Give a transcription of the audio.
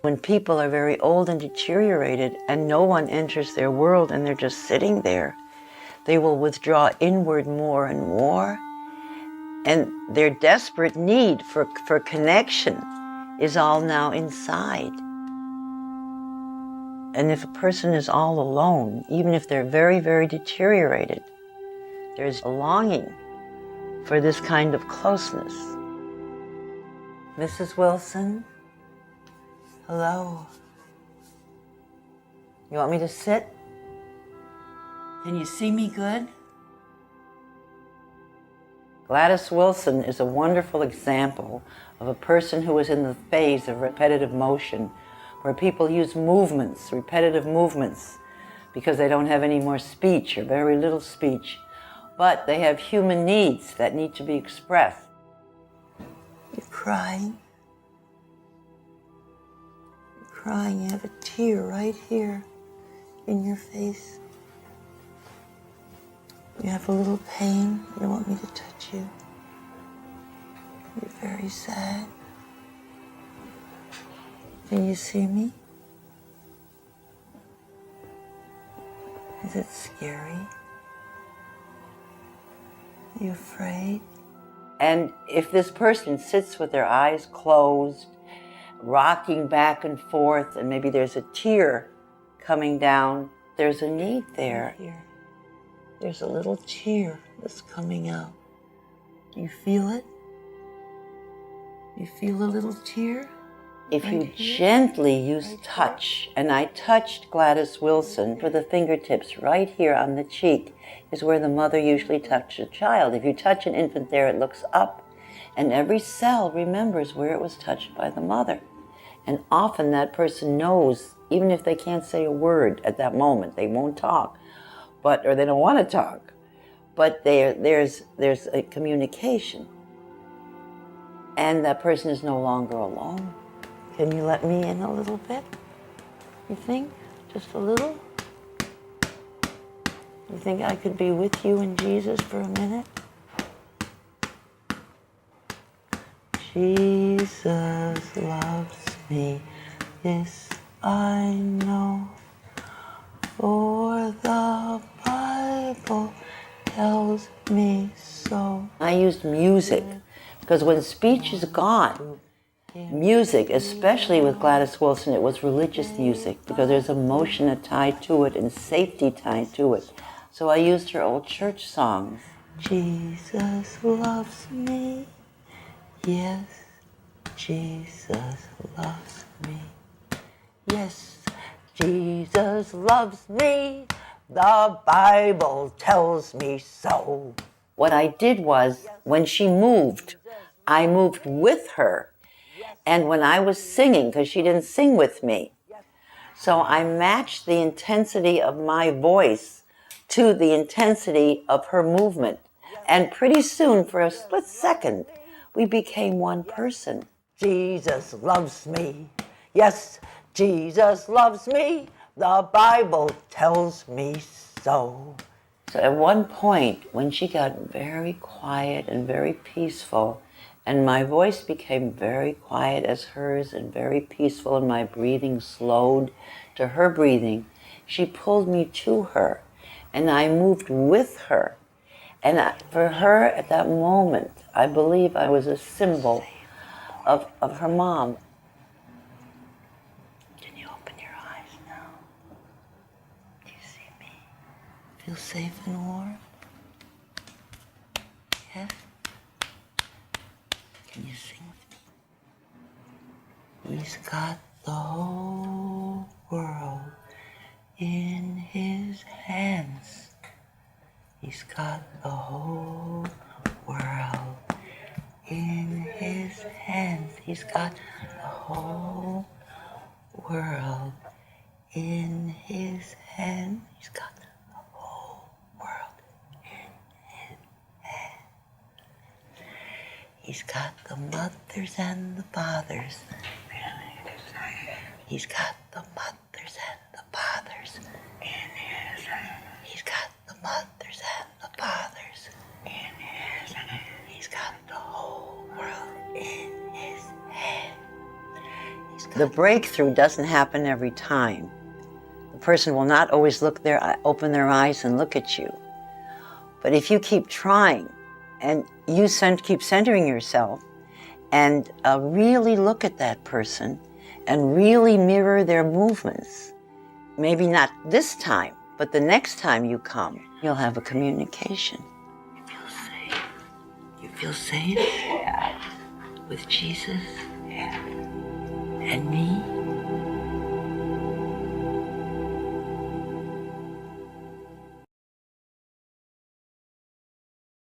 When people are very old and deteriorated and no one enters their world and they're just sitting there, they will withdraw inward more and more. And their desperate need for connection is all now inside. And if a person is all alone, even if they're very, very deteriorated, there's a longing for this kind of closeness. Mrs. Wilson, hello. You want me to sit? Can you see me good? Gladys Wilson is a wonderful example of a person who is in the phase of repetitive motion, where people use movements, repetitive movements, because they don't have any more speech or very little speech, but they have human needs that need to be expressed. You're crying. You're crying. You have a tear right here in your face. You have a little pain. You don't want me to touch you. You're very sad. Can you see me? Is it scary? Are you afraid? And if this person sits with their eyes closed, rocking back and forth, and maybe there's a tear coming down, there's a need there. Here. There's a little tear that's coming out. Do you feel it? You feel a little tear? If you gently use touch, and I touched Gladys Wilson with the fingertips right here on the cheek, is where the mother usually touches a child. If you touch an infant there, it looks up, and every cell remembers where it was touched by the mother. And often that person knows, even if they can't say a word at that moment, they won't talk, or they don't want to talk, but there's a communication. And that person is no longer alone. Can you let me in a little bit? You think? Just a little? You think I could be with you and Jesus for a minute? Jesus loves me, yes, I know, for the Bible tells me so. I used music, because when speech is gone, music, especially with Gladys Wilson, it was religious music, because there's emotion tied to it and safety tied to it. So I used her old church songs. Jesus loves me, yes, Jesus loves me. Yes, Jesus loves me, the Bible tells me so. What I did was, when she moved, I moved with her. And when I was singing, because she didn't sing with me, so I matched the intensity of my voice to the intensity of her movement. And pretty soon, for a split second, we became one person. Jesus loves me. Yes, Jesus loves me. The Bible tells me so. So at one point, when she got very quiet and very peaceful, and my voice became very quiet as hers and very peaceful, and my breathing slowed to her breathing, she pulled me to her, and I moved with her. And for her, at that moment, I believe I was a symbol of her mom. Can you open your eyes now? Do you see me? Feel safe and warm? Yes? Can you sing with me? He's got the whole world in his hands. He's got the whole world in his hands. He's got the whole world in his hands. He's got the whole world in his hands. He's got the mothers and the fathers. He's got the mothers and the fathers in his hands. He's got the mothers and the fathers in his hands. He's got the whole world in his hands. He's The breakthrough doesn't happen every time. The person will not always open their eyes and look at you. But if you keep trying and you keep centering yourself and really look at that person and really mirror their movements, maybe not this time, but the next time you come, you'll have a communication. You feel safe. You feel safe? Yeah. With Jesus? Yeah. And me?